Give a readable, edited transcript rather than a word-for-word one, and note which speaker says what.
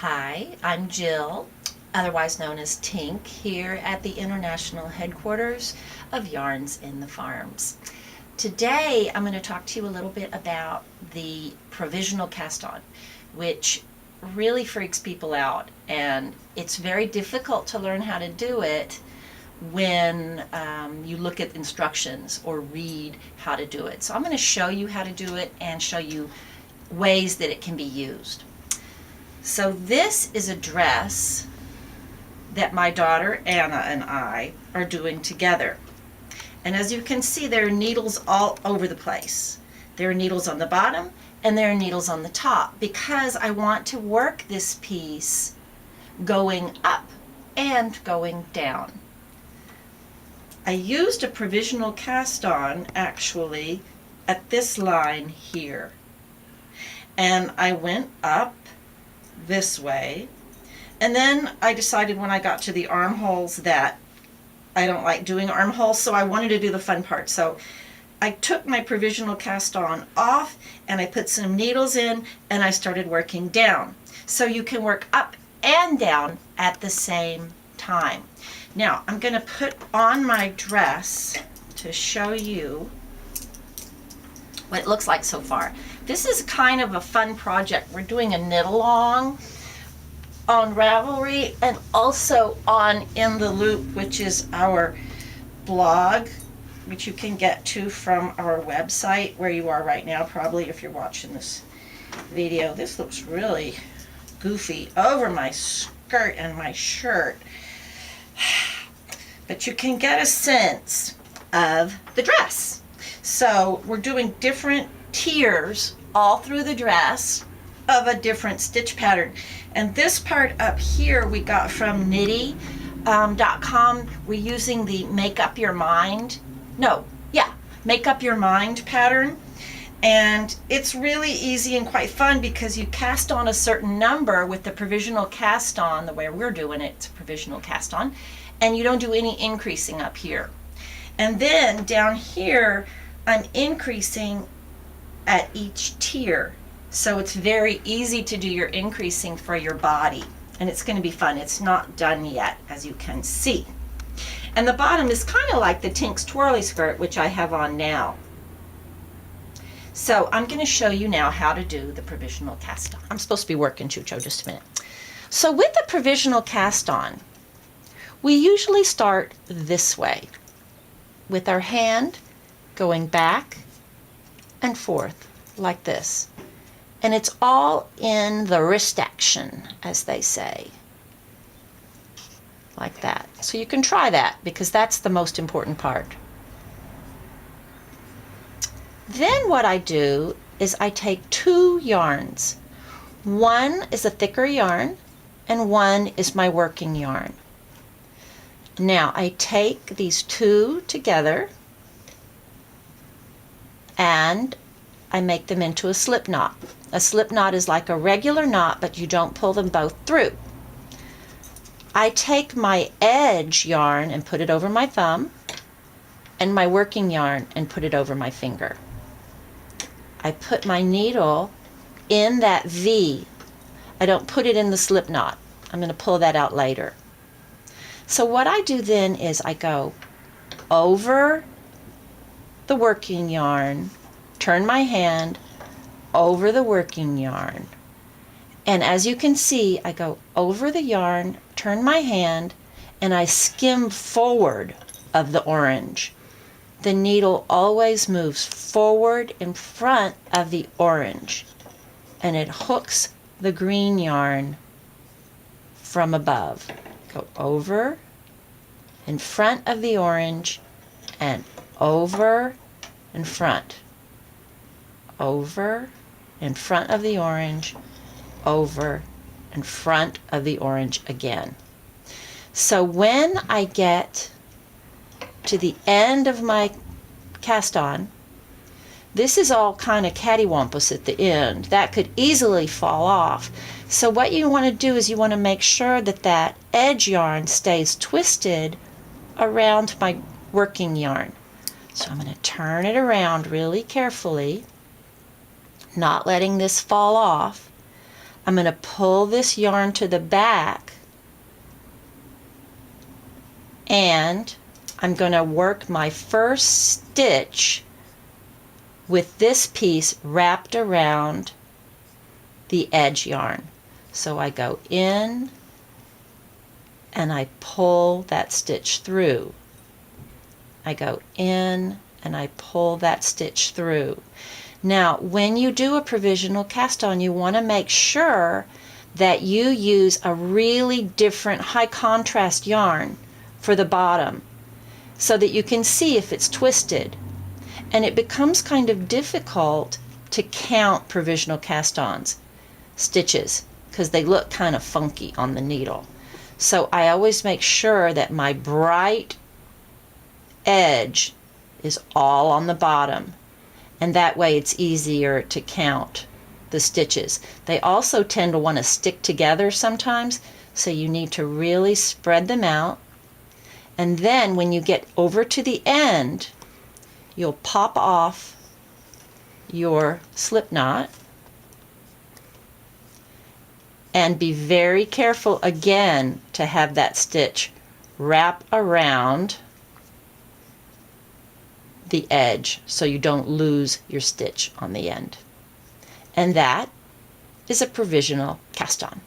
Speaker 1: Hi, I'm Jill, otherwise known as Tink, here at the international headquarters of Yarns in the Farms. Today I'm going to talk to you a little bit about the provisional cast-on, which really freaks people out, and it's very difficult to learn how to do it when you look at instructions or read how to do it. So I'm going to show you how to do it and show you ways that it can be used. So this is a dress that my daughter Anna and I are doing together. And as you can see, there are needles all over the place. There are needles on the bottom and there are needles on the top because I want to work this piece going up and going down. I used a provisional cast-on actually at this line here. And I went up this way, and then I decided when I got to the armholes that I don't like doing armholes, so I wanted to do the fun part. So I took my provisional cast-on off and I put some needles in and I started working down. So you can work up and down at the same time. Now I'm going to put on my dress to show you what it looks like so far. This is kind of a fun project. We're doing a knit along on Ravelry and also on In the Loop, which is our blog, which you can get to from our website where you are right now, probably if you're watching this video. This looks really goofy over my skirt and my shirt, but you can get a sense of the dress. So we're doing different tiers all through the dress of a different stitch pattern. And this part up here we got from Knitty.com. We're using the Make Up Your Mind pattern. And it's really easy and quite fun because you cast on a certain number with the provisional cast-on. The way we're doing it, it's a provisional cast-on, and you don't do any increasing up here. And then down here I'm increasing at each tier. So it's very easy to do your increasing for your body. And it's going to be fun. It's not done yet, as you can see. And the bottom is kind of like the Tink's twirly skirt, which I have on now. So I'm going to show you now how to do the provisional cast-on. I'm supposed to be working, Chucho, just a minute. So with the provisional cast-on, we usually start this way, with our hand going back and forth like this. And it's all in the wrist action, as they say, like that. So you can try that because that's the most important part. Then what I do is I take two yarns. One is a thicker yarn and one is my working yarn. Now I take these two together and I make them into a slip knot. A slip knot is like a regular knot, but you don't pull them both through. I take my edge yarn and put it over my thumb, and my working yarn and put it over my finger. I put my needle in that V. I don't put it in the slip knot. I'm going to pull that out later. So what I do then is I go over the working yarn, turn my hand over the working yarn, and as you can see I go over the yarn, turn my hand, and I skim forward of the orange. The needle always moves forward in front of the orange and it hooks the green yarn from above. Go over in front of the orange and over in front, over in front of the orange, over in front of the orange again. So when I get to the end of my cast on, this is all kind of cattywampus at the end. That could easily fall off. So what you want to do is you want to make sure that that edge yarn stays twisted around my working yarn. So I'm going to turn it around really carefully, not letting this fall off. I'm going to pull this yarn to the back, and I'm going to work my first stitch with this piece wrapped around the edge yarn. So I go in and I pull that stitch through. I go in and I pull that stitch through. Now, when you do a provisional cast on, you want to make sure that you use a really different high contrast yarn for the bottom so that you can see if it's twisted. And it becomes kind of difficult to count provisional cast-ons stitches because they look kind of funky on the needle. So I always make sure that my bright edge is all on the bottom, and that way it's easier to count the stitches. They also tend to want to stick together sometimes, so you need to really spread them out. And then when you get over to the end, you'll pop off your slip knot, and be very careful again to have that stitch wrap around the edge so you don't lose your stitch on the end. And that is a provisional cast on.